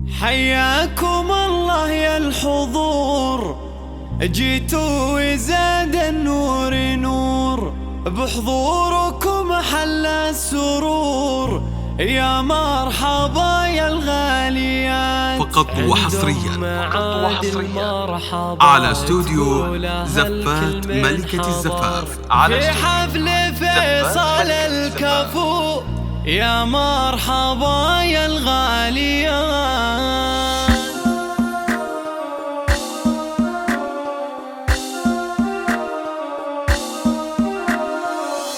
حياكم الله يا الحضور، جيتوا وزاد النور نور، بحضوركم حل السرور، يا مرحبا يا الغاليات. فقط وحصريا على استوديو زفات ملكة الزفاف، في حفل فيصل الكفو، يا مرحبا يا الغاليات.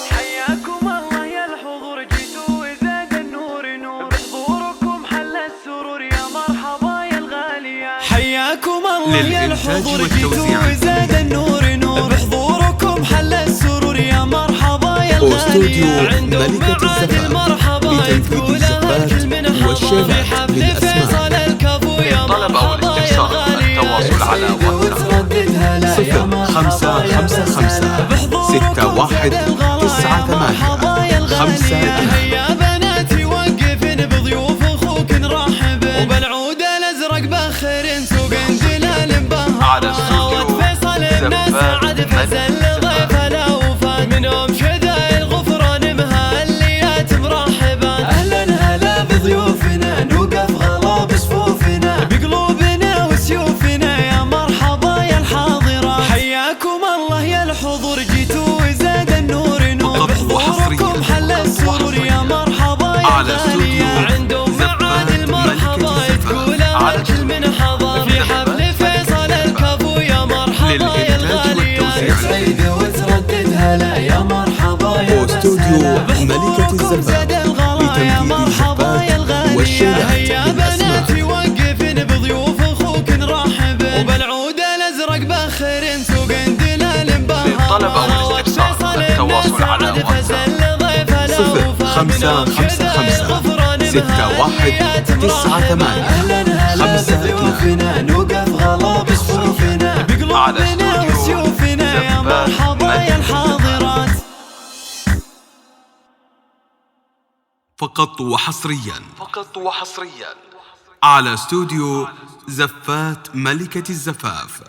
حياكم الله يا الحضور، جيتوا وزاد النور نور، بحضوركم حل السرور، يا مرحبا يا الغاليات. حياكم الله يا الحضور، جيتوا وزاد النور نور، بحضوركم حل السرور، يا مرحبا يا الغاليات. عندهم معاد المرحبا تقولها الكل من حظه، في حفل فيصل الكفو، يا مرحبا يا الغاليات. التواصل على واتساب 0555 هيا بناتي وقفن بضيوف اخوك نرحب، وبالعود الازرق بخر سوق جلال بهار، خوات فيصل الناس عاد فزل ضيف الاوفى، منهم شذا الغفران مهليات مرحبا. اهلا هلا بضيوفنا، نوقف غلا بصفوفنا، بقلوبنا وسيوفنا، يا مرحبا يا الحاضرة. حياكم الله يا الحضور، جيتوا وزاد النور نور، بحضوركم حل السرور، يا مرحبا يا الغاليات. عندهم معاد المرحبا تقولها الكل من حظه، في حفل فيصل الكفو، يا مرحبا يا الغاليات. يسعد وتردد هلا، يا مرحبا يا واستوديو ملكة الزفاف لتنفيذ الزفات والشيلات. هيا بناتي وقفن بضيوف اخوك نرحب، وبالعود الازرق بخر سوق دلال بهار، للطلب أو الاستفسار التواصل على واتساب 0555 أهلا هلا بضيوفنا، نوقف غلا بصفوفنا، بقلوبنا وسيوفنا، يا مرحبا يا الحاضرات. فقط وحصريا على استوديو زفات ملكة الزفاف،